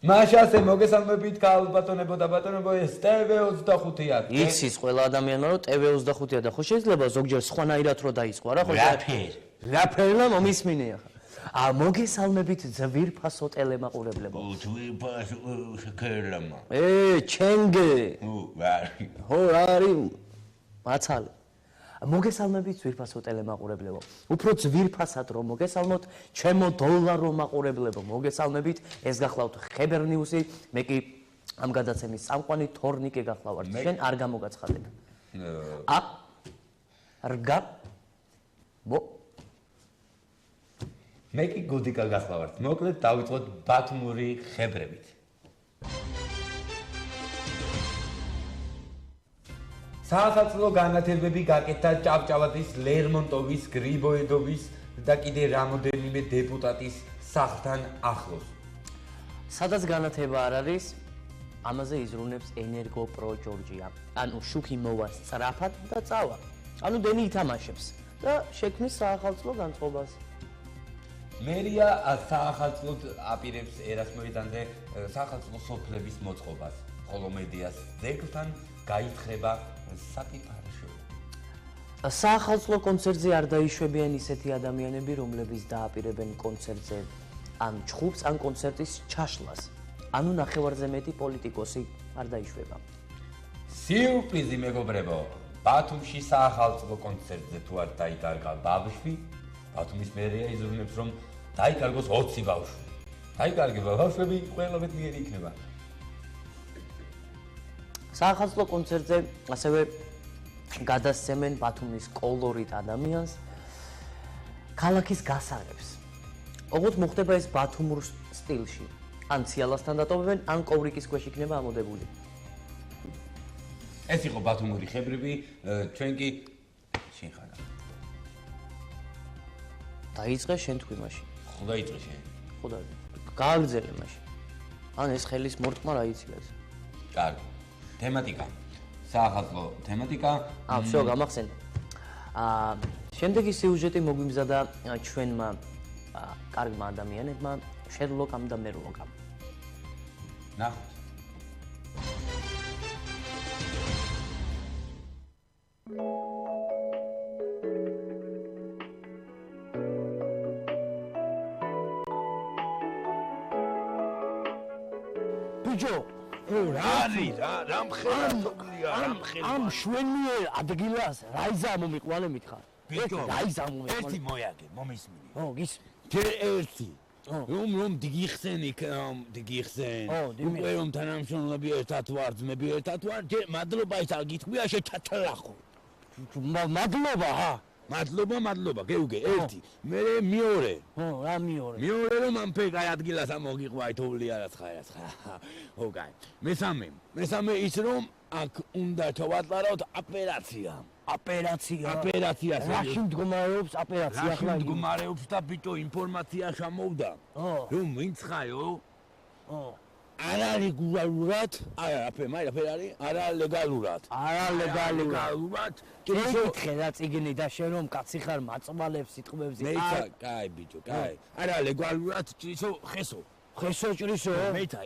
მაშასე მოგესალმებით ქალბატონებო და ბატონებო, ეს TV25-ია. იცის ყველა ადამიანმა რომ TV25-ია და ხო შეიძლება ზოგჯერ სხვანაირად რო დაიწყო რა ხო? რაფერლა მომისმინეა. მოგესალმებით ძვირფასო ტელემაყურებლებო. ძვირფასო შეკერლამა. ჩენგე. ხო, რა არის? მაცალე. მოგესალმებით ძვირფასო ტელემაყურებლებო. უფრო ძვირფასად რომ მოგესალმოთ, ჩემო დოლარო მაყურებლებო, მოგესალმებით. ეს გახლავთ ხებერ ნიუსი, მე კი ამ გადაცემის სამყვანი თორნიკე გახლავართ. შენ არ გამოგაცხადებ. მე კი გუდიკა გახლავართ. მოკლედ დავიწყოთ ბათუმური ხებრებით. საახალწლო განათებები გაკეთდა ჭავჭავაძის, ლერმონტოვის, გრიბოედოვის და კიდე რამოდენიმე დეპუტატის სახლთან ახლოს. სადაც განათება არ არის, ამაზე იზრუნებს ენერგო პრო ჯორჯია. ანუ შუქი მოვა სწრაფად და წავა. ანუ დენი ითამაშებს და შექმნის საახალწლო განწყობას. მერია საახალწლოდ აპირებს ერასმოედანზე საახალწლო სოფლების მოწყობას, ხოლო მედიას ძეგლთან გაითხრება საკითხარშო. საახალწლო კონცერტზე არ დაიშვებიან ისეთი ადამიანები, რომლებიც დააპირებენ კონცერტზე ან ჩხუბს, ან კონცერტის ჩაშლას. ანუ ნახევარზე მეტი პოლიტიკოსი არ დაიშვება. სიურპრიზი მეგობრებო, ბათუმში საახალწლო კონცერტზე თუ არ დაიკარგა ბავშვი, ბათუმის მერია იზრუნებს, რომ დაიკარგოს 20 ბავშვი. დაიკარგება ბავშვები ყველა მეტნიერი იქნება. საახალწლო კონცერტზე ასევე გადასცემენ ბათუმის კოლორიტ ადამიანს, ქალაქის გასაღებს. ოღონდ მოხდება ეს ბათუმურ სტილში. ან ციალასთან დატოვებენ, ან კოვრიკის ქვეშ იქნება ამოდებული. ეს იყო ბათუმური ხებრები, ჩვენ კი შენ ხარ. დაიწყე შენ თქვი მაშინ. ხო დაიწყე შენ. ხო და გააგრძელე მაშინ. ან ეს ხელის მორტყმა რა იცილებს. კარგი. თემატიკა. საახალწლო თემატიკა. всё გამახსენდა. შემდეგი სიუჟეტი მოგვიმზადა ჩვენმა კარგმა ადამიანებმა, შერლოკამ და მერლოკამ. ნახოთ. ბიჭო, რა მხელა თოკლია, რა მხელა. ამ შვენიერ ადგილას რა იზამო მიყვანე მითხარ? ბიჭო, რა იზამო მიყვანე? ერთი მოიაგე, მომისმინე. გის. ჯერ ერთი. რომ დიგიხსენ იქ, დიგიხსენ. უკვე რომ თანამშრომლები ერთად ვარ, ძმები ერთად ვარ, ჯერ მადლობა ისა გითქვია შეჩათლახო. მადლობა, მადლობა, გეუგე, ერთი. მე მეორე. რა მეორე? მეორე რომ ამ ფეგაი ადგილას ამოგიყვაი თოვლი არაც ხარაც. ო კაი. მესამე ის რომ აქ უნდა ჩავატარავთ ოპერაცია. ოპერაცია. რაში მდგომარეობს ოპერაცია ახლა? რაში მდგომარეობს და ბიჭო ინფორმაცია შემოვდა. რომ ვინც ხაიო? არალეგალურად, მაგაფერ არის? არალეგალურად. კითხე რა წიგნი და შენ რომ კაცი ხარ მაწვალებს სიტყვებზე. კაი ბიჭო, კაი. არალეგალურად ჭრისო ხესო. ხესო ჭრისო?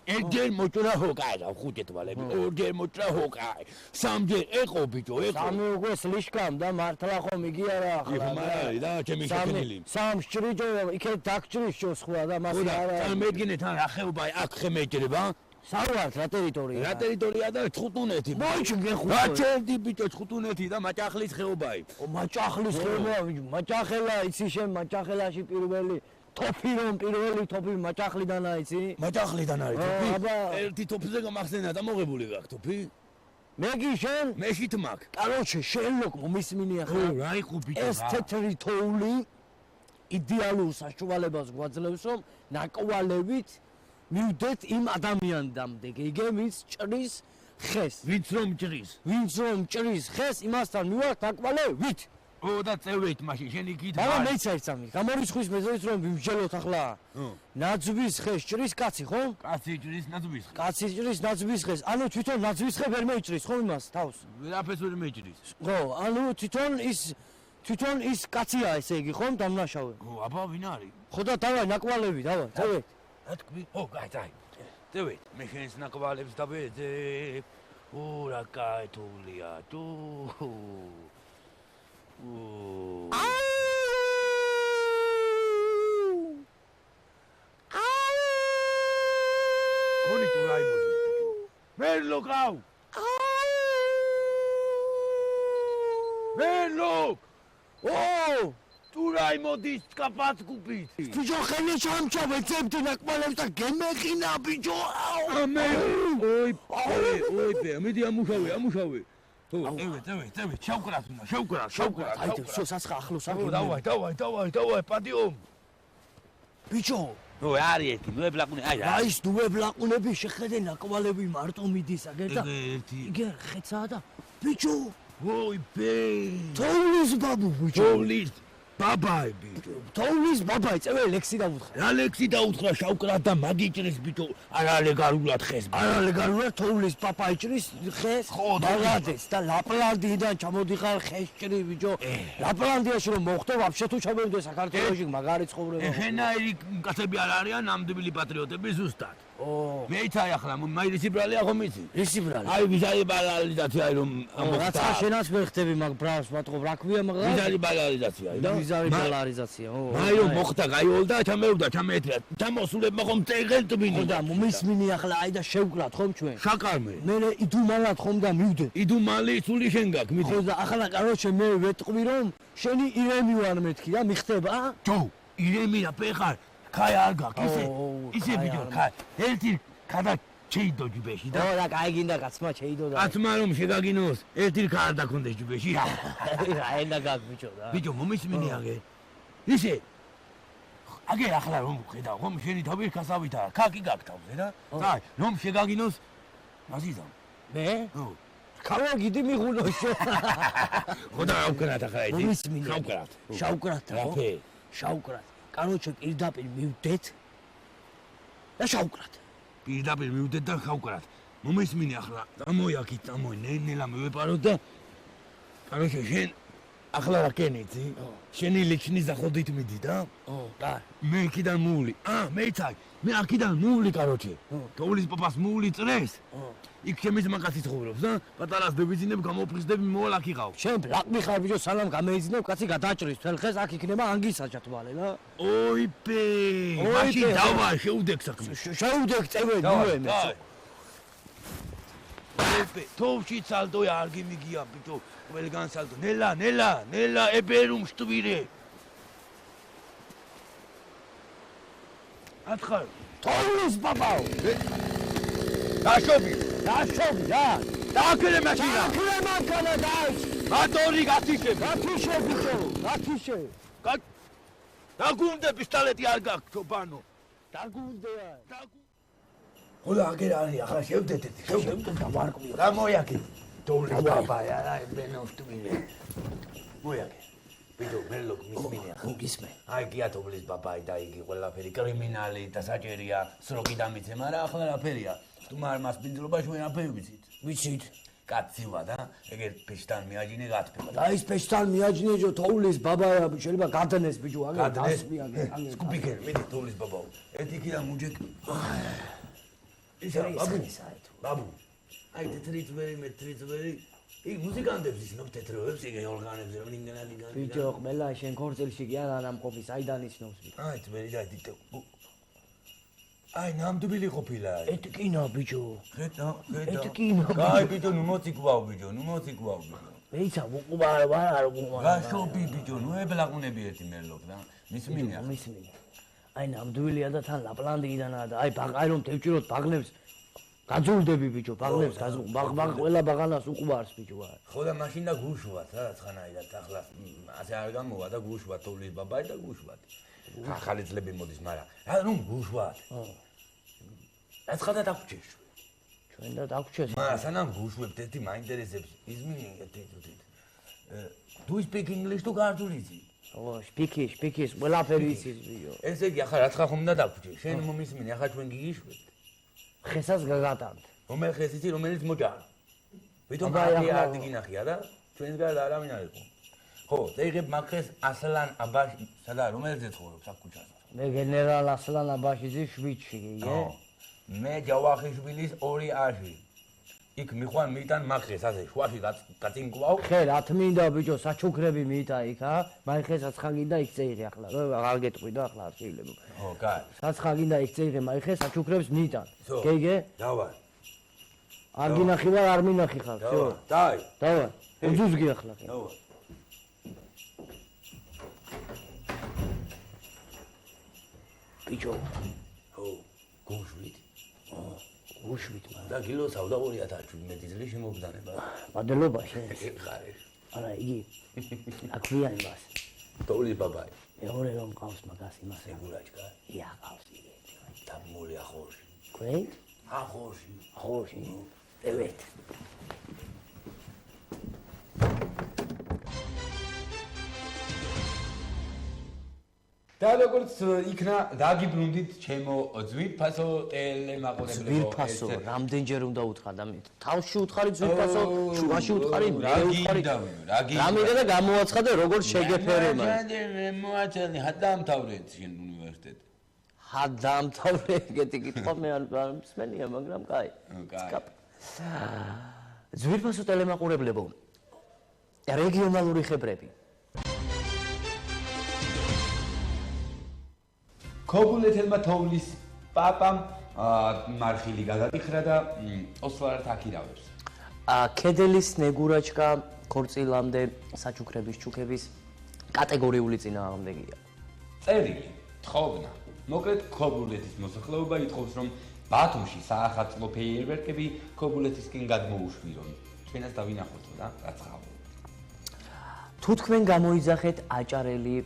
ერთჯერ მოჭრა ხო კაი, ხუთი თვალები. ორჯერ მოჭრა ხო კაი. სამჯერ ეყო ბიჭო, ეყო. სამი უკვე სლიშკამ და მართლა ხომ იგი არა ახლა. იქ მარალი და ჩემი შექმნილი. სამს ჭრიჯო, იქეთ დაგჭრის შო სხვა და მას არა. თან მედგინე თან რა ხეობა აქ ხე მეჭრება? სარვართ რა ტერიტორია? რა ტერიტორია და ცხუტუნეთი. მოიჩი გეხულა. რა ჩერდი ბიჭო ცხუტუნეთი და მაჭახლის ხეობაი. მაჭახლის ხეობა, მაჭახელა იცი შენ მაჭახელაში პირველი თოფი რომ პირველი თოფი მაჭახლიდანა იცი? მაჭახლიდან არის თოფი? ერთი თოფზე გამახსენა და მოღებული გაქვს თოფი? მე კი შენ? მეშით მაგ. კაროჩე შენლოკ მომისმინია ხარ? რა იყო ბიჭო? ეს თეთრი თოვლი იდეალურ საშუალებას გვაძლევს რომ ნაკვალევით მივდეთ იმ ადამიანამდე, გიგე ვინც ჭრის ხეს. ვინც რომ ჭრის ხეს, იმასთან მივართ ნაკვალევით. და წევით მაშინ შენ იქით მაგრამ მეც აიცამი გამორიცხვის მეზობლით რომ ვიმსჯელოთ ახლა ნაძვის ხეს ჭრის კაცი ხო? კაცი ჭრის ნაძვის ხეს. კაცი ჭრის ნაძვის ხეს. ანუ თვითონ ნაძვის ხე ვერ მეჭრის ხო იმას თავს? ვერაფერს ვერ მეჭრის. ხო, ანუ თვითონ ის კაცია ესე იგი ხო დამნაშავე? აბა ვინ არის? ხო და დავაი ნაკვალევი დავაი. რა თქვი? ო, კაი. წევით, მე შენს ნაკვალებს დაბეძებ. რა კაეთულია, თუ. Koni tu rai modis bicho. Merlo kau. Merlo. Tu rai modis kapat kupit. ბიჭო ხელი ჩამჩავე ძებდი ნაკვალებს და გემეხინა ბიჭო. Ame. Oi, pe, amedi amუშავე. თუ, წევი, შევკრათ. აი, всё, საცხა ახლოს არ დავაი, პატიო. ბიჭო, არის ერთი, ნუებლაკუნე, აი ის ნუებლაკუნები შეხედე ნაკვალები მარტო მიდის აგერდა. ერთი. იგი ხეცაა და ბიჭო, oi, pe. თოვლის ბაბუ ბიჭო. თოვლის ბაბაები. თოვლის ბაბაი, წევე ლექსი დავუთხე. რა ლექსი დაუთხრა შავკრათ და მაგიჭრის ბიჭო, არალეგალურად ხეს. არალეგალურად თოვლის პაპა იჭრის ხეს, მაგადეს და ლაპლანდიიდან ჩამოდიხარ ხესჭრი ბიჭო. ლაპლანდიაში რომ მოხდე, ვაფშე თუ ჩამოვიდე საქართველოში მაგარი ცხოვრება. შენაირი კაცები არ არიან ნამდვილი პატრიოტები ზუსტად. მეიცაი ახლა, მაირისი ბრალია ხომ იცი? ისი ბრალი? აი ვიზარი ბალალიზაცია რომ რაცა შენაც ვერ ხდები მაგ ბრალს მათყობ რა ქვია მაგა? ვიზარი ბალალიზაცია, და? ვიზარი ბალარიზაცია, აი რომ მოხდა, გაიოლდა, ჩამეუდა, ჩამეეთრა. ჩამოსულებმა ხომ წეგენ ტბინი. ხო და მომისმინი ახლა აი და შევკრათ ხომ ჩვენ? შაკარმე. მე იდუმალად ხომ და მივდე. იდუმალი სული შენ გაკ, მიდი. ხო და ახლა კაროჩე მე ვეტყვი რომ შენი ირემი ვარ მეთქი და მიხდება? ჯო, ირემი რა ფეხარ? კაი არ გაკ, ისე ბიჭო, კაი. ერთი კადა ჩეიდო ჯიბეში და და კაი გინდა კაცმა ჩეიდო და კაცმა რომ შეგაგინოს, ერთი კარ დაქონდეს ჯიბეში. რა ენა გაკ ბიჭო და. ბიჭო, მომისმინე აგე. ისე აგე ახლა რომ ხედავ, ხომ შენი თავი ხასავითაა, კაკი გაკთავზე რა? კაი, რომ შეგაგინოს მასიზა. მე? ო. ქალა გიდი მიღუნო შე. ხო და რა ვკრათ ახლა ეს? მომისმინე. შავკრათ. შავკრათ რა. რაფე? შავკრათ. კაროჩე პირდაპირ მივდეთ და შავკრათ. პირდაპირ მივდეთ და შავკრათ. მომისმინე ახლა, წამოიაქით, ნელა მივეპაროთ და კაროჩე შენ ახლა რა კენიცი? შენი ლექშნის ახოდით მიდი და? და მე იქიდან მული. მეიცაი, მე აქიდან მული კაროჩე. თოვლის პაპას მული წრეს. იქ ჩემის მაკაცი ცხოვრობს და პატარას დებიძინებ გამოფხიზდები მოვალ აქ იყავ. შენ ბლაკმი ხარ ბიჭო სალამ გამეიძინებ კაცი გადაჭრის თელ ხეს აქ იქნება ანგისაჭა თვალე რა. oi pe, მაშინ დავა შეუდექ საქმე. შეუდექ წევე ნუენე. oi თოვში ცალდოა არ გიმიგია ბიჭო, ყველგან სალდო. ნელა ებერუმ შტვირე. ათხარ თოვლის პაპაო. დაშობი რა. დააქრე მაშინა. დააქრე მანქანა დაის. მატორი გათიშე. გათიშე ბიჭო, გათიშე. დაგუნდე პისტოლეტი არ გაქვს ჩობანო. დაგუნდეა. ხო და აგერ არის ახლა შევდეთ. და ვარკვი. რა მოიაკე? თოვლის ბაბაია, აი ბენოშტვინე. მოიაკე. ბიჭო, მერლო მისმინე ახლა. გისმე. აი კი ათოვლის ბაბაი და იგი ყველაფერი კრიმინალი და საჭერია, სროგი დამიცე, მაგრამ ახლა რაფერია? თუმარ მას ბინძლობაში ვენ აფერი ვიცით. ვიცით. კაცივა და ეგერ ფეშთან მიაჯინე გათფება. და ის ფეშთან მიაჯინე ჯო თოვლის ბაბაა შეიძლება გადანეს ბიჭო აგე დასმი აგე. სკუპიკერ, მიდი თოვლის ბაბაო. ეთიკიდან მუჯეკ. ისა ბაბუ. აი თეთრი ძვერი. იქ მუსიკანტებს ისნობ თეთროებს, იგი ორგანებს რომ ნინგანალი. ბიჭო, ყველა შენ ქორწილში კი არა ნამყოფი, საიდან ისნობს ბიჭო? აი ძვერი და დიტო. აი ნამდვილი ყოფილა. ეთკინა ბიჭო. ხედა. ეთკინა. კაი ბიჭო, ნუ მოციქვავ ბიჭო. მეიცა უყუბარ ვარ უყუბარ. გაშობი ბიჭო, ნუ ებლაყუნები ერთი მერლობ რა. მისმინე. აი ნამდვილია და თან ლაპლანდიიდანაა და აი ბაღაი რომ თევჭიროთ ბაღლებს გაძულდები ბიჭო, ბაღლებს ბაღ ყველა ბაღანას უყუბარს ბიჭო. ხო და მაშინ და გუშვათ რა ცხანაირად ახლა ასე არ გამოვა და გუშვათ თოვლის ბაბაი და გუშვათ. ახალი წლები მოდის, მაგრამ რა რომ გუშვათ. აცხადა დაგჭირს. ჩვენ და დაგჭირს. მაგრამ სანამ გუშვებთ ერთი მაინტერესებს ისმინი ერთი. Do you speak English თუ ქართული იცი? ო, speak-ის, ყველაფერი იცის ბიჭო. ესე იგი ახლა რა ცხა ხომ უნდა დაგჭირ? შენ მომისმინე, ახლა ჩვენ გიგიშვებთ. ხესას გაგატანთ. რომელ ხეს იცი, რომელიც მოჭარ. ვიტომ არ დგინახია და ჩვენს გარდა არავინ არ იყო. ხო, წეიღებ მაგხეს ასლან აბაში, სადა რომელზე ცხოვრობს აქ ქუჩაზე? მე გენერალ ასლან აბაშიძის შვიდში, იგე? მე ჯავახიშვილის 2 აში. იქ მიხვან მიიტან მახეს ასე შუაში გაწინკვავ. ხე რა თმინდა ბიჭო საჩუქრები მიიტა იქ მაიხე საცხაგინდა იქ წეიღე ახლა რა გეტყვი და ახლა არ შეიძლება. ო, კაი. საცხაგინდა იქ წეიღე მაიხე საჩუქრებს მიიტან. გეგე? დავა. არ გინახი და არ მინახი ხარ. всё. დაი. დავა. უძუზგი ახლა. დავა. ბიჭო. ო, გუშვით. გუშვით მაგრამ. და კილოსავ და 2017 წლის შემოგდანება. მადლობაში. ხარ. არა იგი. აქვია იმას. თოვლის ბაბაი. მეორე რომ ყავს მაგას იმას. ეგურაჭკა. ია ყავს იგი. და მოლი ახორში. ქვენ? ახორში. ახორში. ევეთ. და როგორც იქნა დაგიბრუნდით ჩემო ძვირფასო ტელემაყურებლებო ძვირფასო რამდენჯერ უნდა უთხრა და თავში უთხარი ძვირფასო შუაში უთხარი მე უთხარი რა მიგე და გამოაცხადე როგორ შეგეფერება მე მოაჩვენი ჰადამთავრე შენ უნივერსიტეტი ჰადამთავრე ეგეთი კითხვა მე არ მსმენია მაგრამ კაი ძვირფასო ტელემაყურებლებო რეგიონალური ხებრები ქობულეთელმა თოვლის პაპამ მარხილი გადაიხრა და ოსლარად აკირავებს. ქედელის ნეგურაჩკა ქორწილამდე საჩუქრების ჩუქების კატეგორიული წინააღმდეგია. წერილი, თხოვნა. მოკლედ ქობულეთის მოსახლეობა ითხოვს რომ ბათუმში საახალწლო ფეიერვერკები ქობულეთისკენ გადმოუშვირონ. ჩვენაც დავინახოთ რა, რაც ხავდა. თუ თქვენ გამოიძახეთ აჭარელი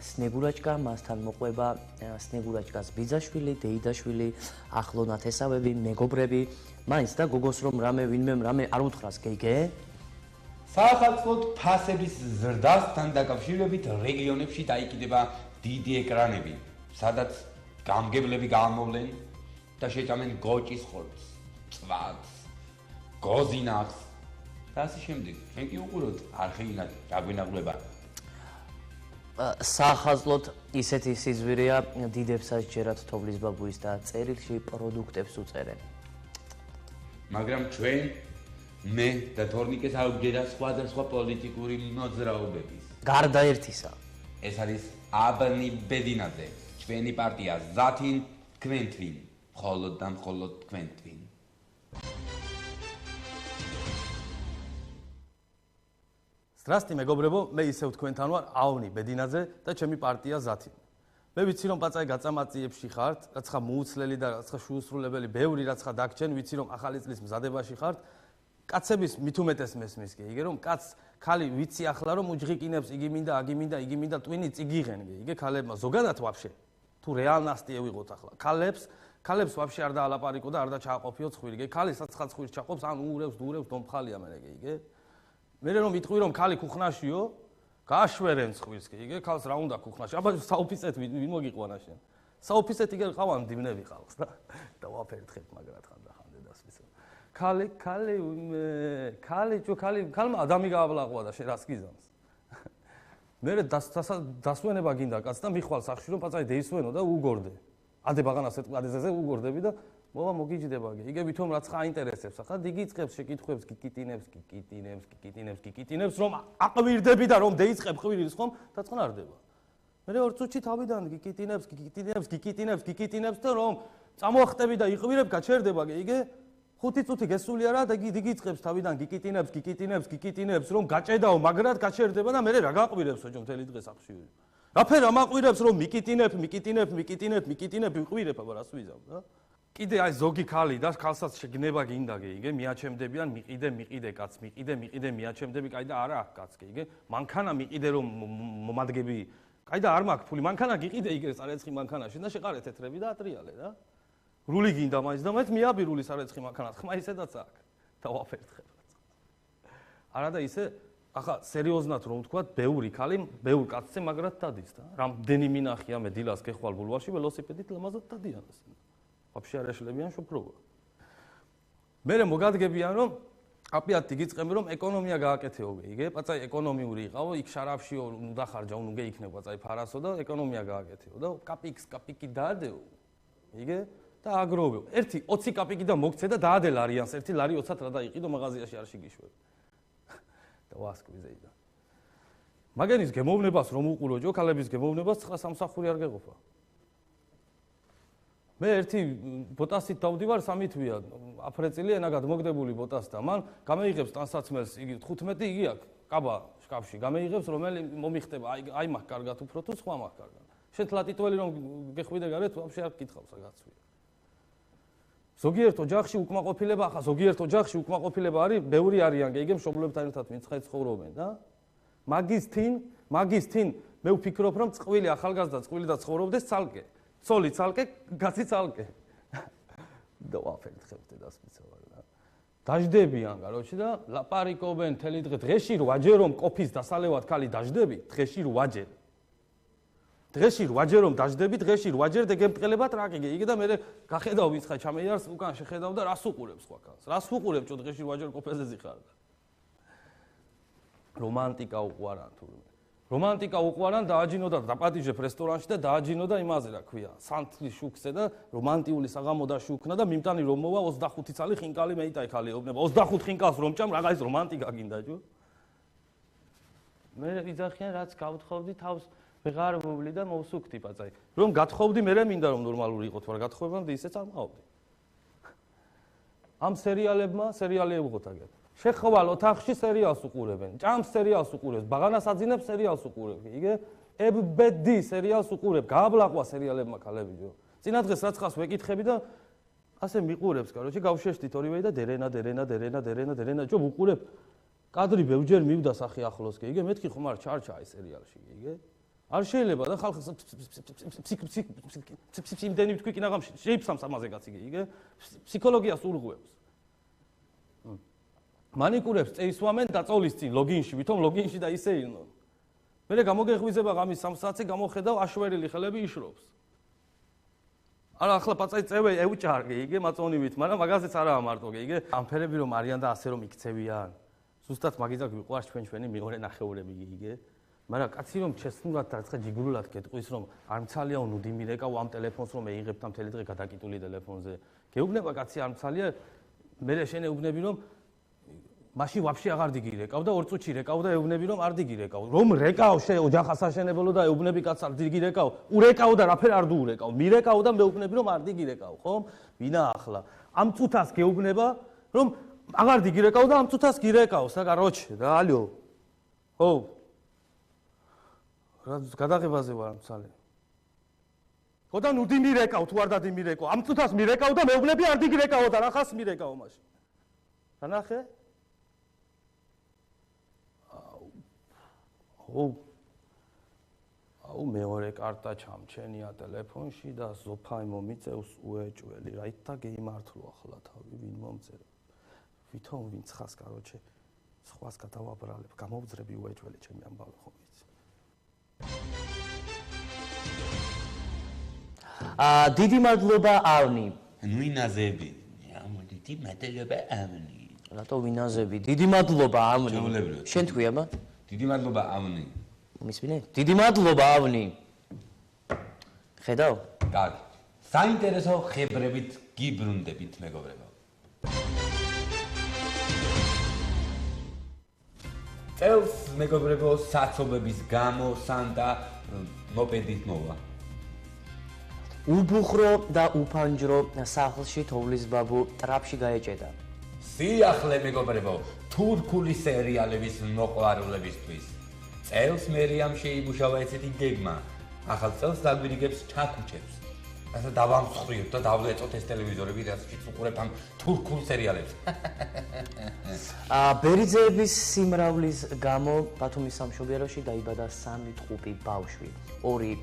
სნეგურაჩკა მასთან მოყვება სნეგურაჩკას ბიძაშვილი, დეიდაშვილი, ახლო ნათესავები, მეგობრები, მაინც და გოგოს რომ ვინმე რამე არ უთხრას გეგე? საახალწლოდ ფასების ზრდასთან დაკავშირებით რეგიონებში დაიკიდება დიდი ეკრანები, სადაც გამგებლები გამოვლენ და შეჭამენ გოჭის ხორცს, წვადს, გოზინახს და ასე შემდეგ. ჩვენ კი უყუროთ არხეინად დაგვინაღლება. საახალწლოდ ისეთი სიზვირეა დიდებსაც ჯერათ თოვლის ბაბუის და წერილში პროდუქტებს უწერენ. მაგრამ ჩვენ მე და თორნიკეს აუგერა სხვადასხვა პოლიტიკური მოძრაობების. გარდა ერთისა. ეს არის აბნი ბედინაძე, ჩვენი პარტია ზათინ თქვენთვინ, მხოლოდ და მხოლოდ თქვენთვინ. Здравствуйте, მეგობრებო, მე ისევ თქვენთან ვარ, ავნი ბედინაძე და ჩემი პარტია ზათი. მე ვიცი რომ პაწაი გაწამაწიებში ხართ, რაცხა მოუცლელი და რაცხა შუუსრულებელი, ბევრი რაცხა დაგჭენ, ვიცი რომ ახალი წლის მზადებაში ხართ. კაცების მithumetes მესმის გიგე რომ კაც ხალი ვიცი ახლა რომ უჯღიკინებს იგი მინდა ტვინი წიგიღენ გიგე ხალებმა ზოგადად ვაფშე თუ რეალნასტი ევიღოთ ახლა ხალებს ვაფშე არ დაალაპარიკო და არ დაჩააყოფიო ცხვირი გიგე ხალი საცხად ცხვირს ჩაყოფს ან უურევს დურევს დომფხალია მე გიგე მე რომ იტყვი რომ ხალი ქუხნაშიო გააშვერენ ცხვირს გიგე ხალს რა უნდა ქუხნაში აბა საოფიცეთ ვინ მოგიყვანა შენ საოფიცეთ იგერ ყავან დიმნები ყავს და ვაფერთხებ მაგრად ხან და ხან დედასვისო ქალმა ადამი გააბლაყვა და შენ რას გიზამს მე დასვენება გინდა კაც და მიხვალ სახში რომ პაწაი დეისვენო და უგორდე ადე ბაღანას ეთყადესაზე უგორდები და მოვა მოგიჯდება იგე ვითომ რაც ხა აინტერესებს ახლა დიგიწყებს შეკითხვებს გიკიტინებს რომ აყვირდები და რომ დეიწყებ ყვირის ხომ დაწყნარდება მე ორ წუთში თავიდან გიკიტინებს და რომ წამოახტები და იყვირებ გაჩერდება იგე 5 წუთი გესული არა და დიგიწყებს თავიდან გიკიტინებს რომ გაჭედაო მაგრად გაჩერდება და მე რა გაყვირებსო ჯო მთელი დღე სახში რაფერა მაყვირებს რომ მიკიტინებ იყვირებ აბა რას ვიზავ და კიდე აი ზოგი ხალი და ხალსაც შეგნება გინდა იგე მიაჩემდებიან მიყიდე კაც მიყიდე მიაჩემდები კაი და არა კაც იგე მანქანა მიყიდე რომ მომადგები კაი და არ მაქვს ფული მანქანა გიყიდე იგე სარეცხი მანქანაში და შეყარე თეთრები და ატრიალე რა რული გინდა მაინც და მეც მიაბირული სარეცხი მანქანას ხმა ისედაც აქვს და ვაფერთხებ არა და ისე ახლა სერიოზნად რომ ვთქვა ბევრი ხალი ბევრ კაცზე მაგრად დადის და რამდენი მინახია მე დილას გეხვალ ბულვარში ველოსიპედით ლამაზად დადიან ასე ვაფშე არ ეშლებიან შუქრობა მე მოგადგებიან რომ აპიატი გიწყები რომ ეკონომია გააკეთეო იგე პაწაი ეკონომიური იყავო იქ შარაფშიო უნდა ხარჯა უნდა იქნება პაწაი ფარასო და ეკონომია გააკეთეო და კაპიკი დაადეო იგე და აგროვებ. ერთი 20 კაპიკიდან მოგცე და დაადე ლარიანს, ერთი ლარი 20-ად რა დაიყიდო მაღაზიაში არ შეგიშვებ. და ვასკვიზეიდა. მაგენის გემოვნებას რომ უყურო ჯოქალების გემოვნებას 9 სამსახური არ გეყოფა. მე ერთი ბოტასით დავდივარ 3 თვია, აფრეწილი ენაგად მოგდებული ბოტას და მან გამეიღებს ტანსაცმელს იგი 15 იგი აქვს, კაბა შკაფში, გამეიღებს რომელი მომიხტება, აი მაგ კარგად უფრო თუ სხვა მაგ კარგად. შენ ლატიტველი რომ გეხვიდე გარეთ, ვაფშე არ გკითხავს რა გაცვია. ზოგიერთ ოჯახში უკმაყოფილება, ახლა ზოგიერთ ოჯახში უკმაყოფილება არის, ბევრი არიან, გეიგე მშობლებთან ერთად ვინც ცხოვრობენ და მაგის თინ მე ვფიქრობ რომ წყვილი ახალგაზრდა წყვილი და ცხოვრობდეს ცალკე. ცოლი ცალკე, კაცი ცალკე. და ვაფერთხებდე დასმიცავარ და დაждებიან, короче და ლაპარიკობენ თელი დღე. დღეში 8ჯერ რომ ყოფის დასალევად ხალი დაждები, დღეში 8ჯერ. დღეში 8ჯერ რომ დაждები, დღეში 8ჯერ დეგემწყელებათ რა კიდე. იგი და მე გახედავ ვინც ხა ჩამეიარს უკან შეხედავ და რას უყურებს სხვა კაცს. რას უყურებ čo დღეში 8ჯერ ყოფაზე ზიხარ. რომანტიკა უყვარან თურმე. რომანტიკა უყვარან დააჯინოდა დაპატიჟებ რესტორანში და დააჯინოდა იმაზე რა ქვია, სანთლის შუქზე და რომანტიული საღამოდა შუქნა და მიმტანი რომ მოვა 25 წალი ხინკალი მეიტაი ხალი ეუბნება 25 ხინკალს რომ ჭამ რაღა ის რომანტიკა გინდა ჯო. მე ვიძახიან რაც გავთხოვდი თავს ვეღარ მოვლი და მოვსუქთი პაწაი. რომ გათხოვდი მე მინდა რომ ნორმალური იყოთ, მაგრამ გათხოვებამდე ისეც არ მყავდი. ამ სერიალები ვღოთ აგერ. შეხვალ ოთახში სერიალს უყურებენ, ჭამს სერიალს უყურებს, ბაღანას აძინებს სერიალს უყურებ. იგე FBD სერიალს უყურებ, გააბლაყვა სერიალებმა ქალები ჯო. წინა დღეს რაცხას ვეკითხები და ასე მიყურებს, короче, გავშეშთით ორივე და დერენა ჯო უყურებ. კადრი ბევრჯერ მივდა სახე ახლოს, იგე მეთქი ხომ არ ჩარჩა აი სერიალში, იგე. არ შეიძლება და ხალხი იმდენი თქვი კი ნაღამ შეიფსამს ამაზე კაცი, იგე. ფსიქოლოგიას ურღვევს. მანიკურებს წეისვამენ დაწოლის წინ ლოგინში, ვითომ ლოგინში და ისე ილნო. მე გამოგეღვიზება ღამის 3 საათზე გამოხედავ აშვერილი ხელები იშრობს. არა ახლა პაწაი წევე ეუჭარგი, იგე მაწონივით, მაგრამ მაგაზეც არაა მარტო, იგე. ამ ფერები რომ არიან და ასე რომ იქცევიან. ზუსტად მაგიძაკ ვიყვარს ჩვენი მეორე ნახევრები, იგე. მაგრამ კაცი რომ ჩესნულად და ცხა ჯიგრულად გეტყვის რომ არ მცალია ნუდი მირეკავ ამ ტელეფონს რომ ეიღებთ ამ თელი დღე გადაკიტული ტელეფონზე. გეუბნება კაცი არ მცალია, მე შენ ეუბნები რომ მაშინ ვაფშე აღარ დიგირეკავ და 2 წუთში რეკავ და ეუბნები რომ არ დიგირეკავ. რომ რეკავ ოჯახას აშენებელო და ეუბნები კაცს არ დიგირეკავ, ურეკავ და რაფერ არ დურეკავ. მირეკავ და მეუბნები რომ არ დიგირეკავ, ხომ? ვინა ახლა ამ წუთას გეუბნება რომ აღარ დიგირეკავ და ამ წუთას გირეკავს და короче და ალო. ხო. რა გადაღებაზე ვარ მცალე. ხო და ნუდი მირეკავ თუ არ დადი მირეკავ. ამ წუთას მირეკავ და მეუბნები არ დიგირეკავ და რახას მირეკავ მაშინ. დანახე? აუ მეორე კარტა ჩამჩენია ტელეფონში და ზოფა მომიწევს უეჭველი. რაით და გეიმართლო ახლა თავი ვინ მომწერა. ვითომ ვინც ხას короче სხვას გადავაბრალებ, გამოვძრები უეჭველი ჩემი ამბავი ხომ იცი. დიდი მადლობა ავნი. ნუ ინაზები. დიდი მადლობა ავნი. რატო ვინაზები? დიდი მადლობა ავნი. შენ თქვი აბა? დიდი მადლობა ავნი. მისმინე? დიდი მადლობა ავნი. ხედავ? კარგი. საინტერესო ხებრებით გიბრუნდებით მეგობრებო. წელს მეგობრებო საცობების გამო სანტა მოპედით მოვა. უბუხრო და უფანჯრო სახლში თოვლის ბაბუ ტრაპში გაეჭედა. სიახლე მეგობრებო, თურქული სერიალების მოყვარულებისთვის. წელს მერიამ შეიმუშავა ესეთი გეგმა. ახალ წელს დაგვირიგებს ჩაქუჩებს. ასე დავამსხვრიოთ და დავლეწოთ ეს ტელევიზორები, რასაც უყურებ ამ თურქულ სერიალებს. ბერიძეების სიმრავლის გამო ბათუმის სამშობლოში დაიბადა 3 ტყუპი ბავშვი. 2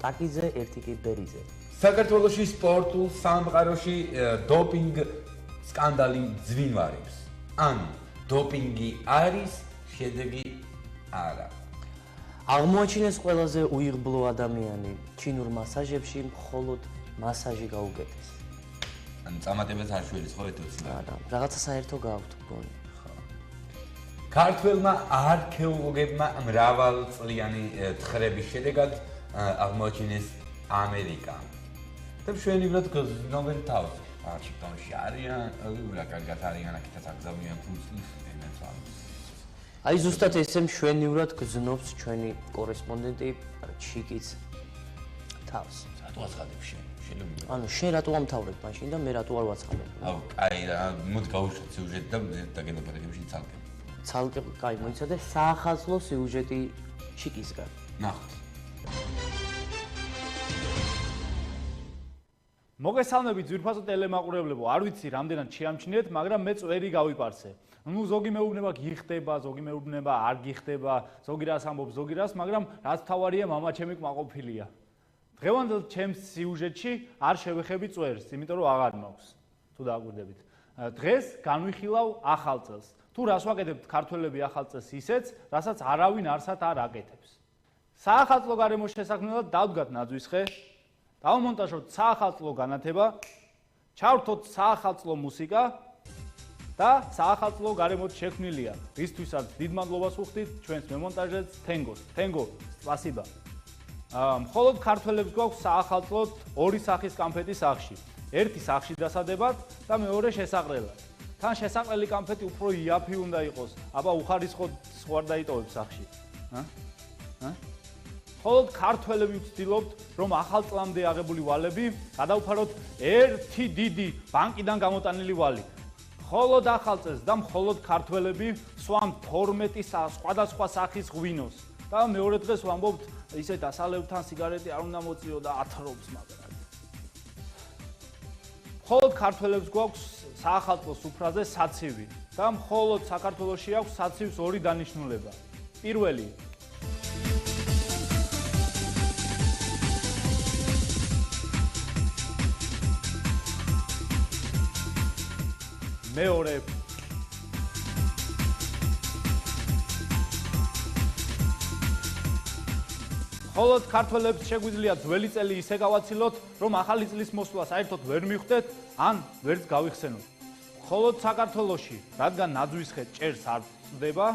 ტაკიძე, 1 კი ბერიძე. საქართველოში სპორტულ სამყაროში დოპინგ სკანდალი ძვინვარებს. ან დოპინგი არის, შედეგი არა. აღმოაჩინეს ყველაზე უიღბლო ადამიანი. ჩინურ მასაჟებში მხოლოდ მასაჟი გაუკეთეს. ან წამატებას არ შველის ხო ეთოცი? არა, რაღაცა საერთო გააქვთ მგონი. ქართველმა არქეოლოგებმა მრავალწლიანი თხრების შედეგად აღმოაჩინეს ამერიკა. და მშვენივრად გზნობენ თავს. ჩიტონში არიან, რა კარგად არიან, აქეთაც აგზავნიან ფულს ინდენებს ამ. აი ზუსტად ესე მშვენივრად გზნობს ჩვენი კორესპონდენტი ჩიკიც თავს. რატო აცხადებ შენ? შეიძლება. ანუ შენ რატო ამთავრებ მაშინ და მე რატო არ ვაცხადებ? აუ, კაი რა, მოდი გავუშვათ სიუჟეტი და დაგენდობარებებში ცალკე. ცალკე კაი მოიცადე საახალწლო სიუჟეტი ჩიკისგან. ნახოთ. მოგესალმებით ძვირფასო ტელემაყურებლებო, არ ვიცი რამდენად შეამჩნიეთ, მაგრამ მეც ვერი გავიპარსე. ნუ ზოგი მეუბნება გიხდება, ზოგი მეუბნება არ გიხდება, ზოგი რას ამბობს, ზოგი რას, მაგრამ რაც თავარია მამა ჩემი კმაყოფილია. დღევანდელ ჩემს სიუჟეტში არ შევეხები წვერს, იმიტომ რომ აღარ მაქვს. თუ დააკვირდებით. დღეს განვიხილავ ახალ წელს. თუ რას ვაკეთებთ ქართველები ახალ წელს ისეც, რასაც არავინ არსად არ აკეთებს. საახალწლო გარემოს შესაქმნელად დავდგათ ნაძვისხე. დავმონტაჟოთ საახალწლო განათება, ჩავრთოთ საახალწლო მუსიკა და საახალწლო გარემოც შექმნილია. რისთვისაც დიდ მადლობას ვუხდით ჩვენს მემონტაჟეს თენგოს. თენგო, სპასიბა. მხოლოდ ქართველებს გვაქვს საახალწლოდ ორი სახის კამფეტი სახში. ერთი სახში დასადებად და მეორე შესაყრელად. თან შესაყრელი კამფეტი უფრო იაფი უნდა იყოს, აბა უხარისხოდ სხვა დაიტოვებს სახში. მხოლოდ ქართველები ვცდილობთ, რომ ახალ წლამდე აღებული ვალები გადავფაროთ ერთი დიდი ბანკიდან გამოტანილი ვალი. მხოლოდ ახალ წელს და მხოლოდ ქართველები სვამთ 12 სხვადასხვა სახის ღვინოს. და მეორე დღეს ვამბობთ, ისე დასალევთან სიგარეტი არ უნდა მოწიო და ათრობს მაგრამ. მხოლოდ ქართველებს გვაქვს საახალწლო სუფრაზე საცივი და მხოლოდ საქართველოში აქვს საცივს ორი დანიშნულება. პირველი მეორე მხოლოდ ქართველებს შეგვიძლია ძველი წელი ისე გავაცილოთ, რომ ახალი წლის მოსვლა საერთოდ ვერ მიხვდეთ, ან ვერც გავიხსენოთ. მხოლოდ საქართველოში, რადგან ნაძვისხე ჭერს არ წდება,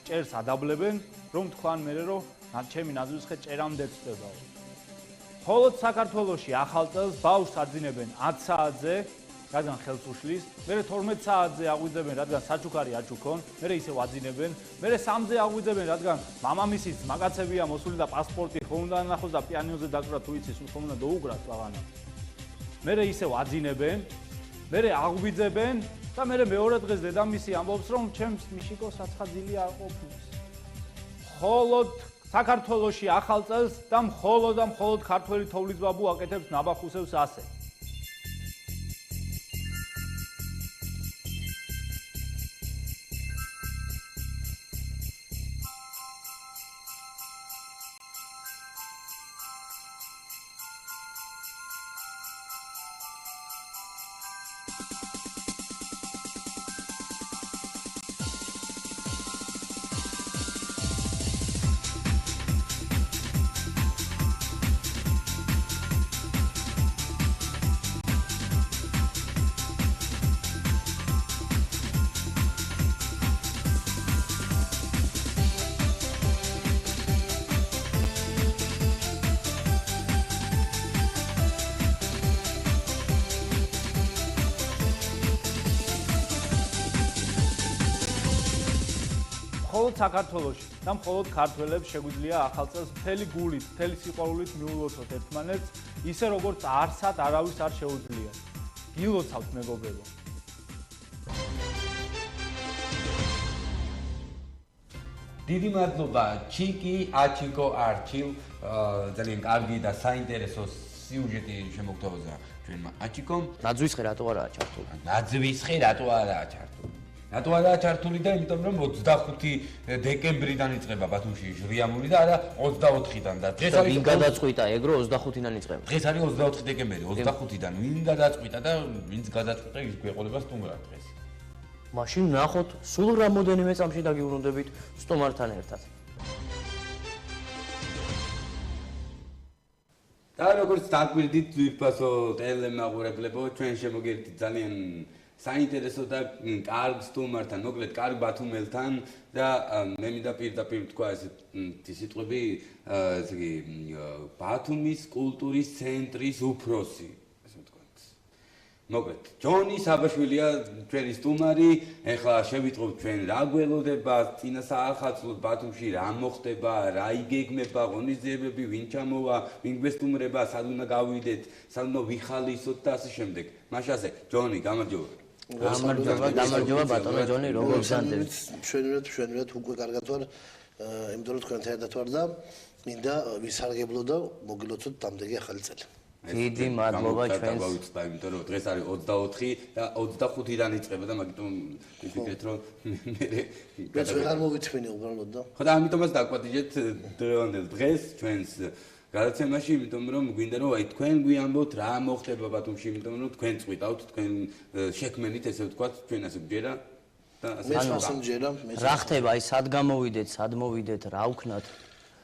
ჭერს ადაბლებენ, რომ თქვან მერე რომ ჩემი ნაძვისხე ჭერამდე წდებაო. მხოლოდ საქართველოში ახალ წელს ბავშვს აძინებენ 10 საათზე, რადგან ხელს უშლის, მერე 12 საათზე აღვიძებენ, რადგან საჩუქარი აჩუქონ, მერე ისევ აძინებენ, მერე 3-ზე აღვიძებენ, რადგან მამამისის მაგაცებია მოსული და პასპორტი ხომ უნდა ნახოს და პიანინოზე დაკვრა თუ იცის, ხომ უნდა დაუგრას რაღაცა. მერე ისევ აძინებენ, მერე აღვიძებენ და მერე მეორე დღეს დედამისი ამბობს, რომ ჩემს მიშიკოს აცხადილი არ ყოფნის. მხოლოდ საქართველოში ახალ წელს და მხოლოდ ქართველი თოვლის ბაბუ აკეთებს ნაბახუსებს ასე. მხოლოდ საქართველოში და მხოლოდ ქართველებს შეგვიძლია ახალ წელს მთელი გულით, მთელი სიყვარულით მიულოცოთ ერთმანეთს, ისე როგორც არსად არავის არ შეუძლია. გილოცავთ მეგობრებო. დიდი მადლობა ჩიკი, აჩიკო, არჩილ, ძალიან კარგი და საინტერესო სიუჟეტი შემოგთავაზა ჩვენმა აჩიკომ. ნაძვისხე რატო არაა ჩართული? ნაძვისხე რატო არაა ჩართული? რატო არაა ჩართული და იმიტომ რომ 25 დეკემბრიდან იწყება ბათუმში ჟრიამული და არა 24-დან და დღეს არის ვინ გადაწყვიტა ეგრო 25-დან იწყება? დღეს არის 24 დეკემბერი, 25-დან ვინ გადაწყვიტა და ვინც გადაწყვიტა ის გვეყოლება სტუმრად დღეს. მაშინ ნახოთ, სულ რამოდენიმე წამში დაგიბრუნდებით სტუმართან ერთად. და როგორც დაგვირდით ძვირფასო ტელემაყურებლებო, ჩვენ შემოგერთით ძალიან საინტერესო და კარგ სტუმართან, მოკლედ კარგ ბათუმელთან და მე მინდა პირდაპირ თქვა ესეთი სიტყვები, ესე იგი ბათუმის კულტურის ცენტრის უფროსი მოკლედ, ჯონი საბაშვილია ჩვენი სტუმარი, ეხლა შევიტყობთ ჩვენ რა გველოდება წინა საახალწლოდ ბათუმში, რა მოხდება, რა იგეგმება, ღონისძიებები, ვინ ჩამოვა, ვინ გვესტუმრება, სად უნდა გავიდეთ, სად უნდა ვიხალისოთ და ასე შემდეგ. მაშასე, ჯონი, გამარჯობა. გამარჯობა ბატონო ჯონი, როგორ გზანდებით? ჩვენივით უკვე კარგად ვარ, იმიტომ რომ თქვენთან ერთად ვარ და მინდა ვისარგებლო და მოგილოცოთ დამდეგი ახალი წელი. დიდი მადლობა ჩვენს. გავიცდა, იმიტომ რომ დღეს არის 24 და 25-დან იწყება და მაგიტომ ვიფიქრეთ რომ მეც ვეღარ მოვიწმინე უბრალოდ და. ხო და ამიტომაც დაგვაპატიჟეთ დღევანდელ დღეს ჩვენს გადაცემაში, იმიტომ რომ გვინდა რომ აი თქვენ გვიამბოთ რა მოხდება ბათუმში, იმიტომ რომ თქვენ წვიტავთ, თქვენ შექმენით ესე ვთქვათ, ჩვენ ასე გვჯერა და ასე მჯერა. რა ხდება, აი სად გამოვიდეთ, სად მოვიდეთ, რა ვქნათ?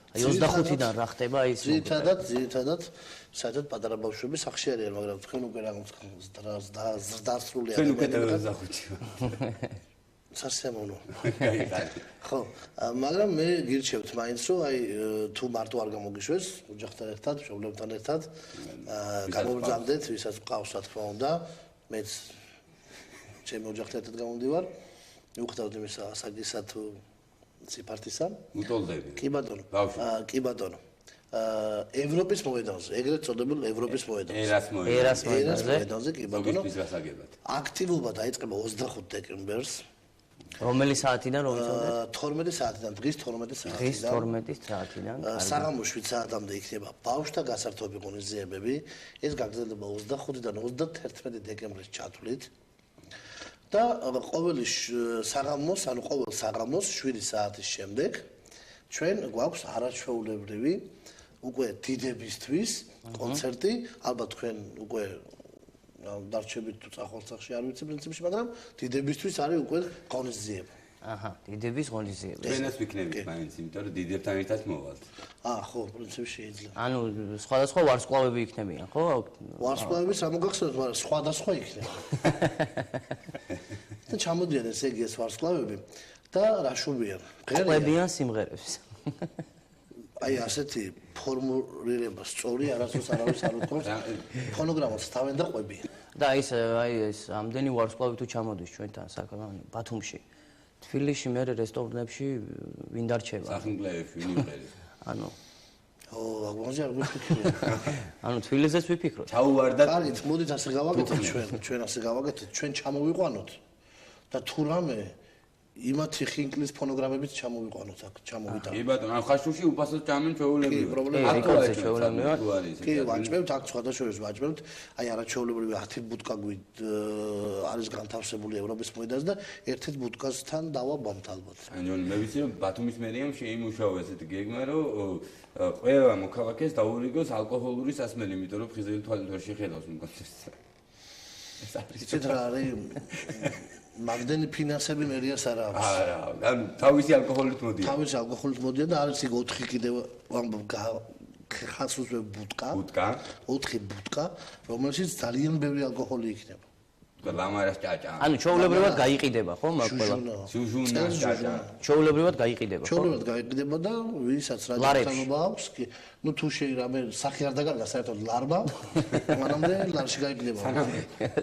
აი 25-დან რა ხდება ის? ძირითადად საერთოდ პატარა ბავშვები სახში არიან, მაგრამ თქვენ უკვე რაღაც დასრული თქვენ უკვე დაზახუჩი. სასიამოვნო. გაიგეთ. ხო, მაგრამ მე გირჩევთ მაინც რომ აი თუ მარტო არ გამოგიშვეს, ოჯახთან ერთად, მშობლებთან ერთად, გამოვბრძანდეთ, ვისაც ყავს რა თქმა უნდა, მეც ჩემი ოჯახთან ერთად გამომდივარ. მივხვდავთ იმის ასაგისა თუ სიფართისა. უტოლდები. კი ბატონო. კი ბატონო. ევროპის მოედანზე, ეგრეთ წოდებულ ევროპის მოედანზე. ერას მოედანზე, კი ბატონო. ის გასაგებად. აქტივობა დაიწყება 25 დეკემბერს. რომელი საათიდან რომელი 12 საათიდან, დღის 12 საათიდან. დღის 12 საათიდან. საღამოს 7 საათამდე იქნება ბავშვთა გასართობი ღონისძიებები. ეს გაგრძელდება 25-დან 31 დეკემბრის ჩათვლით. და ყოველ საღამოს 7 საათის შემდეგ ჩვენ გვაქვს არაჩვეულებრივი უკვე დიდებისთვის კონცერტი, ალბათ თქვენ უკვე დარჩებით თუ წახვალსახში არ ვიცი პრინციპში, მაგრამ დიდებისთვის არის უკვე ღონისძიება. აჰა, დიდების ღონისძიება. ჩვენაც ვიქნებით მაინც, იმიტომ რომ დიდებთან ერთად მოვალთ. ხო, პრინციპში შეიძლება. ანუ სხვადასხვა ვარსკვლავები იქნებიან, ხო? ვარსკვლავების რა მოგახსენოთ, მაგრამ სხვადასხვა იქნება. და ჩამოდიან ესე იგი ეს ვარსკვლავები და რაშობიან. ყვებიან სიმღერებს. აი ასეთი ფორმულირება სწორი არასდროს არავის არ უთქვამს. ფონოგრამას თავენ და ყვებიან. და ის ამდენი ვარსკვლავი თუ ჩამოდის ჩვენთან ბათუმში. თბილისში მე რესტორნებში ვინ დარჩება? სახინკლეებში ვინ იყერებს? ანუ აგონზე არ გვიფიქრე. ანუ თბილისზეც ვიფიქროთ. ჩაუვარდა. კარგით, მოდით ასე გავაკეთოთ ჩვენ ასე გავაკეთოთ, ჩვენ ჩამოვიყვანოთ და თუ რამე იმათი ხინკლის ფონოგრამებით ჩამოვიყვანოთ აქ, ჩამოვიტანოთ. კი ბატონო, ან ხაშუში უპასოდ ჩამენ ჩვეულებრივი. კი, ვაჭმევთ აქ სხვადასხვა ვაჭმევთ, აი არაჩვეულებრივი 10 ბუტკა არის განთავსებული ევროპის მოედანზე და ერთ-ერთ ბუტკასთან დავაბამთ ალბათ. ანჯონი, მე ვიცი რომ ბათუმის მერიამ შეიმუშავა ესეთი გეგმა, რომ ყველა მოქალაქეს დაურიგოს ალკოჰოლური სასმელი, იმიტომ რომ ხიზელი თვალით ვერ შეხედავს იმ კონცერტს. ეს არის არის მაგდენი ფინანსები მერიას არ აქვს. არა, ანუ თავისი ალკოჰოლით მოდიან. თავისი ალკოჰოლით მოდიან და არის იქ 4 კიდევ ხას უძვე ბუტკა. 4 ბუტკა, რომელშიც ძალიან ბევრი ალკოჰოლი იქნება. ლამარას ჭაჭა. ანუ ჩაულებრივად გაიყიდება, ხო, მაგ ყველა? შუჟუნა ჭაჭა. ჩაულებრივად გაიყიდება, ხო? ჩაულებრივად გაიყიდება და ვისაც რადიკალობა აქვს, კი, ну თუ რამე სახი არ დაგარგა საერთოდ ლარბა, მანამდე ლარში გაიყიდება.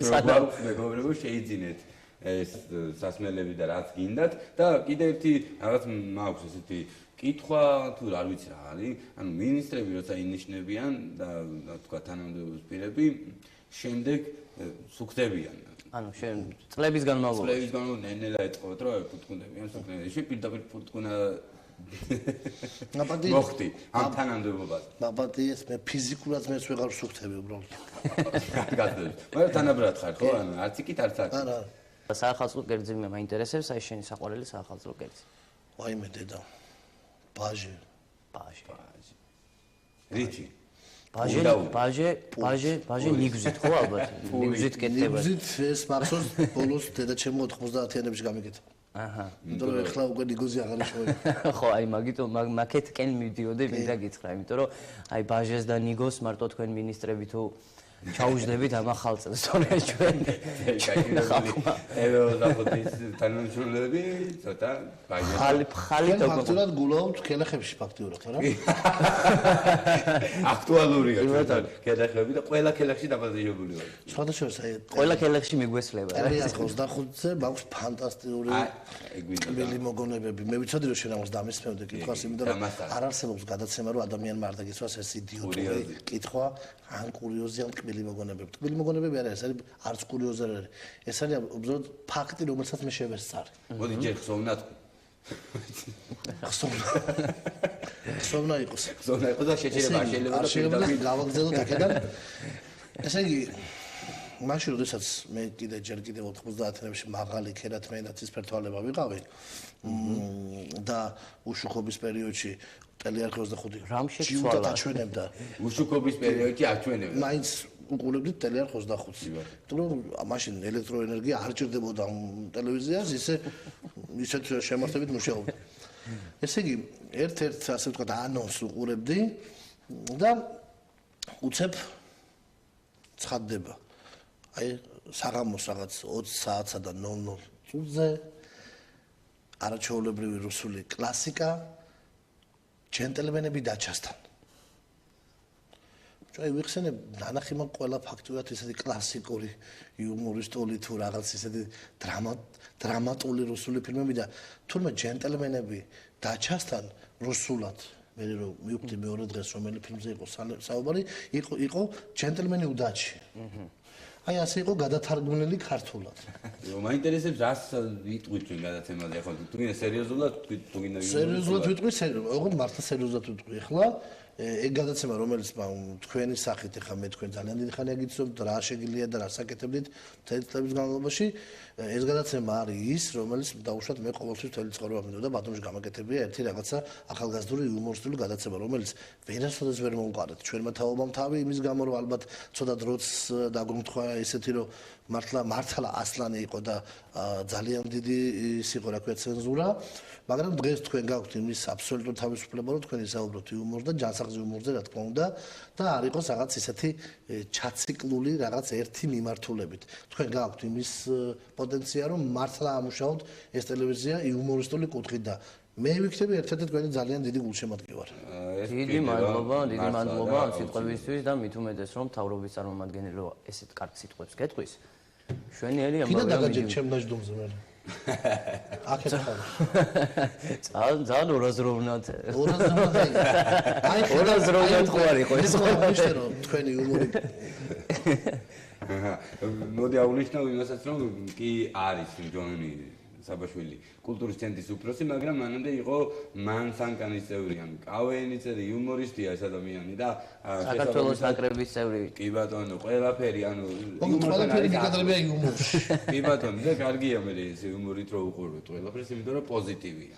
სანამ მეგობრებო შეიძინეთ ეს სასმელები და რაც გინდათ და კიდევ ერთი რაღაც მაქვს ესეთი კითხვა თუ არ ვიცი რა არის, ანუ მინისტრები როცა ინიშნებიან და თქვა თანამდებობის პირები შემდეგ სუქდებიან. ანუ შენ წლების განმავლობაში. წლების განმავლობაში ნელა ეთყობთ რომ ფუტკუნდებიან სუქდებიან. შენ პირდაპირ ფუტკუნა მოხდი ამ თანამდებობას. ბაბადიეს მე ფიზიკურად მეც ვეღარ სუქთები უბრალოდ. გასაგებია. მაგრამ თანაბრად ხარ ხო? ანუ არც იქით არც აქ. არა. საახალწლო კერძი მე მაინტერესებს, აი შენი საყვარელი საახალწლო კერძი. ვაიმე დედა. ბაჟე. რიჩი. ბაჟე ნიგზით ხო ალბათ? ნიგზით კეთდება. ნიგზით ეს მახსოვს ბოლოს დედა ჩემო 90-იანებში გამიკეთა. აჰა. იმიტომ რომ ეხლა უკვე ნიგოზი აღარ შევა. ხო, აი მაგიტომ მაკეთკენ მიდიოდი მინდა გითხრა, იმიტომ რომ აი ბაჟეს და ნიგოს მარტო თქვენ მინისტრები თუ ჩაუждებით ამ ახალ წელს თორე ჩვენ ევეოზაფოთის თანამშრომლები ცოტა ხალი ჩვენ ფაქტურად გულავთ კელახებში ფაქტურად, არა? აქტუალურია ჩვენ კელახები და ყველა კელახში დაბაზირებული ვარ. სხვადასხვა აი ყველა კელახში მიგვესლება რა. 25-ზე მაქვს ფანტასტიკური კბილი მოგონებები. მე ვიცოდი რომ შენ ამას დამისმევდი კითხვას, იმიტომ რომ არ არსებობს გადაცემა რომ ადამიანმა არ დაგიცვას ეს იდიოტური კითხვა ან კურიოზი ან კბილი მოგონებები. კბილი მოგონებები არა, ეს არის არც კურიოზი არ არის. ეს არის უბრალოდ ფაქტი, რომელსაც მე შევესწარი. მოდი ჯერ ხსოვნათ. ხსოვნა იყოს. ხსოვნა იყოს და შეჭირება არ შეიძლება და გავაგზავნოთ აქედან. ესე იგი მაშინ როდესაც მე ჯერ კიდევ 90-იანებში მაღალი ქერათმენა ცისფერთვალება ვიყავი და უშუქობის პერიოდში ტელეარხი 25 რამ შეცვალა აჩვენებდა უშუქობის პერიოდში აჩვენებდა მაინც უყურებდით ტელეარხ 25-ს იმიტომ რომ მაშინ ელექტროენერგია არ ჭირდებოდა ტელევიზიას ისეთ შემართებით მუშაობდა ესე იგი ერთ-ერთ ასე ვთქვათ ანონს უყურებდი და უცებ ცხადდება აი საღამოს რაღაც 20 საათსა და 00 წუთზე არაჩვეულებრივი რუსული კლასიკა ჯენტლმენები დაჩასთან. ჩვენ ვიხსენებ ნანახი მაგ ყველა ფაქტურად ისეთი კლასიკური იუმორისტული თუ რაღაც ისეთი დრამატული რუსული ფილმები და თურმე ჯენტლმენები დაჩასთან რუსულად მე რომ მივხვდი მეორე დღეს რომელი ფილმზე იყო საუბარი იყო ჯენტლმენი удачи. აი ასე იყო გადათარგმნილი ქართულად. მაინტერესებს რას ვიტყვით ჩვენ გადაცემაზე ახლა თუ გინდა სერიოზულად თუ გინდა სერიოზულად ვიტყვი ოღონდ მართლა სერიოზულად ვიტყვი ახლა ეგ გადაცემა რომელიც თქვენი სახით ახლა მე თქვენ ძალიან დიდი ხანია გიცნობთ რა შეგიძლია და რა საკეთებდით მთელი წლების განმავლობაში ეს გადაცემა არის ის რომელიც დაუშვათ მე ყოველთვის მთელი ცხოვრება მინდოდა ბატონში გამაკეთებია ერთი რაღაცა ახალგაზრდული იუმორისტული გადაცემა რომელიც ვერასოდეს ვერ მომყარეთ ჩვენმა თაობამ თავი იმის გამო რომ ალბათ ცოტა დროც დაგომთხვა ესეთი რომ მართლა ასლანი იყო და ძალიან დიდი ის იყო რა ქვია ცენზურა მაგრამ დღეს თქვენ გაქვთ იმის აბსოლუტურ თავისუფლება რომ თქვენ ისაუბროთ იუმორს და ჯანსაღზე იუმორზე რა თქმა უნდა და არ იყოს რაღაც ისეთი ჩაციკლული რაღაც ერთი მიმართულებით თქვენ გაქვთ იმის პოტენცია რომ მართლა ამუშაოთ ეს ტელევიზია იუმორისტული კუთხით და მე ვიქნები ერთ-ერთი თქვენი ძალიან დიდი გულშემატკივარი. დიდი მადლობა ამ სიტყვებისთვის და მით უმეტეს რომ მთავრობის წარმომადგენელი რომ ესეთ კარგ სიტყვებს გეტყვის შვენიერია მაგრამ კიდე დაგაჯერთ ჩემ დაждდომზე მე. აქეთ ხარ. ძალიან ორაზროვნად. აი ორაზროვნად ხო არ იყო ეს ხო რომ თქვენი იუმორი. მოდი აღვნიშნავ იმასაც რომ კი არის ჯონი საბაშვილი კულტურის ცენტრის უფროსი, მაგრამ მანამდე იყო მანსანკანის წევრი, ან კავეინიცედი იუმორისტია ეს ადამიანი და საქართველოს ნაკრების წევრი. კი ბატონო, ყველაფერი, ანუ ყველაფერი მიკადრებია იუმორში. კი ბატონო, და კარგია მე ეს იუმორით რო უყურებთ ყველაფერს, იმიტომ რომ პოზიტივია.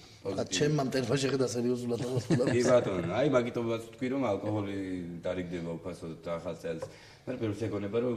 ჩემ ამ ტელეფონში ხედა სერიოზულად ამასულა. კი ბატონო, აი მაგიტომაც თქვი რომ ალკოჰოლი დარიგდება უფასოდ და ახალ წელს. მე პირველს ეგონება რომ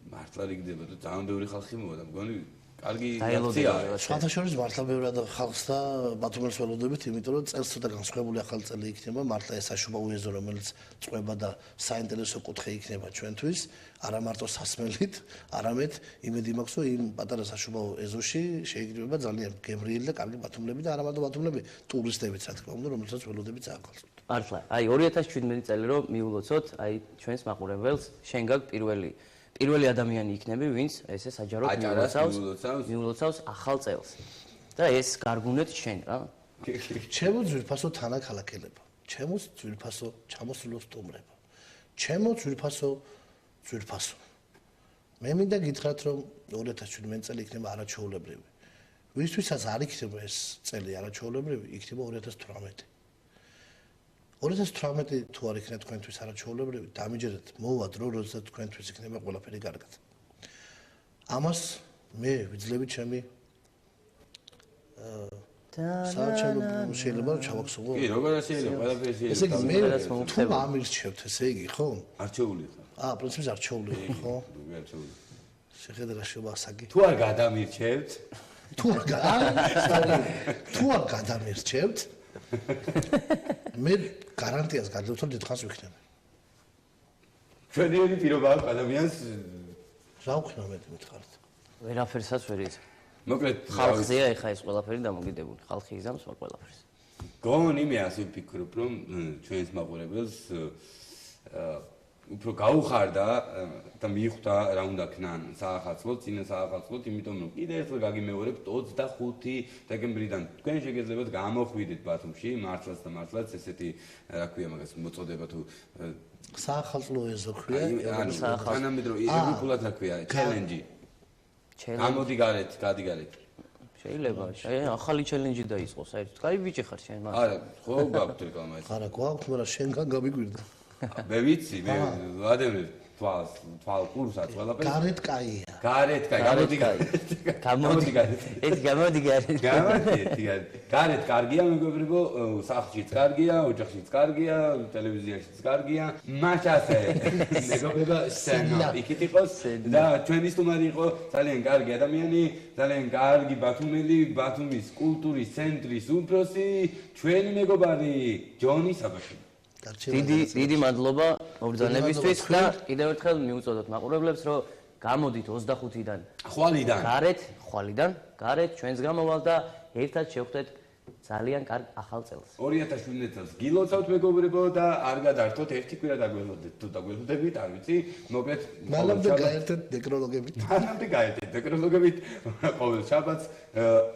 მართლა რიგდება და ძალიან ბევრი ხალხი მოვა და მგონი კარგი რეაქცია. შეთანხმების მართლა ბევრად ხალხს და ბათუმელს ველოდებით, იმიტომ რომ წელს ცოტა განსხვავებული ახალი წელი იქნება, მართლა ეს საშუბა უეზო, რომელიც წვება და საინტერესო კუთხე იქნება ჩვენთვის, არა მარტო სასმელით, არამედ იმედი მაქვს, რომ იმ პატარა საშუბაო ეზოში შეიკრიბება ძალიან გემრიელი და კარგი ბათუმლები და არა მარტო ბათუმლები, ტურისტებიც რა თქმა უნდა, რომელსაც ველოდებით საახალწლოდ. მართლა, აი 2017 წელი რომ მიულოცოთ, აი ჩვენს მაყურებელს შენ გაქვს პირველი ადამიანი იქნები, ვინც ესე საჯაროდ მიულოცავს ახალ წელს. და ეს გარგუნეთ შენ რა. ჩემო ძვირფასო თანაქალაქელებო, ჩემო ძვირფასო ჩამოსულო სტუმრებო. ჩემო ძვირფასო. მე მინდა გითხრათ, რომ 2017 წელი იქნება არაჩვეულებრივი. ვისთვისაც არ იქნება ეს წელი არაჩვეულებრივი, იქნება 2018. 2018 თუ არ იქნება თქვენთვის არაჩვეულებრივი, დამიჯერეთ, მოვა დრო, როდესაც თქვენთვის იქნება ყველაფერი კარგად. ამას მე ვიძლევი ჩემი საჩემო შეიძლება ჩავახსოვო. კი, როგორ შეიძლება, ყველაფერი შეიძლება. ესე იგი მე თუ ამირჩევთ, ესე იგი, ხო? არჩეული ხარ. პრინციპში არჩეული, ხო? არჩეული. შეხედა შობასაკი. თუ არ გადამირჩევთ, თუ არ გადამირჩევთ, მე გარანტიას გაძლევთ, რომ დიდხანს ვიქნები. ჩვენი პირობა აქვს ადამიანს რა ვქნა მე მითხარით ვერაფერსაც ვერ იცი. მოკლედ ხალხზეა ეხა ეს ყველაფერი დამოკიდებული. ხალხი იზამს მაგ ყველაფერს. გონი მე ასე ვფიქრობ, რომ ჩვენს მაყურებელს უფრო გაუხარდა და მიხვდა რა უნდა ქნან საახალწლოდ, წინა საახალწლოდ, იმიტომ რომ კიდე ერთხელ გაგიმეორებთ 25 დეკემბრიდან თქვენ შეგეძლებათ გამოხვიდეთ ბათუმში, მართლაც ესეთი რა ქვია მაგას მოწოდება თუ საახალწლო ეზო ქვია თანამედრო ევროპულად რა ქვია, ჩელენჯი. გამოდი გარეთ, გადი გარეთ. შეიძლება, ახალი ჩელენჯი დაიწყო საერთოდ. კაი ბიჭი ხარ შენ მაგ. არა, ხო გაქვთ რეკლამა ეს. არა, გვაქვს, მაგრამ შენგან გამიგვირდა. მე ვიცი, მე ვადევნე თვალ კურსაც ყველაფერს. გარეთ კაია. გარეთ კაი, გამოდი გარეთ. გამოდი გარეთ. ეს გამოდი გარეთ. გარეთ კარგია, მეგობრებო, სახლშიც კარგია, ოჯახშიც კარგია, ტელევიზიაშიც კარგია. მაშასე მეგობრებო, სცენა იქით იყოს და ჩვენი სტუმარი იყო ძალიან კარგი ადამიანი, ძალიან კარგი ბათუმელი, ბათუმის კულტურის ცენტრის უფროსი, ჩვენი მეგობარი ჯონი საბაშვილი. დიდი მადლობა მობრძანებისთვის და კიდევ ერთხელ მიუწოდოთ მაყურებლებს, რომ გამოდით 25-დან ხვალიდან გარეთ ჩვენს გამოვალ და ერთად შევხვდეთ ძალიან კარგ ახალ წელს. 2017 წელს გილოცავთ მეგობრებო და არ გადართოთ ერთი კვირა დაგველოდეთ თუ დაგველოდებით, არ ვიცი, მოკლედ მანამდე გაერთეთ ნეკროლოგებით. ყოველ შაბათს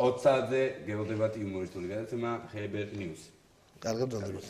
20 საათზე გველოდებათ იუმორისტული გადაცემა ხებერ ნიუს. კარგად დადებით.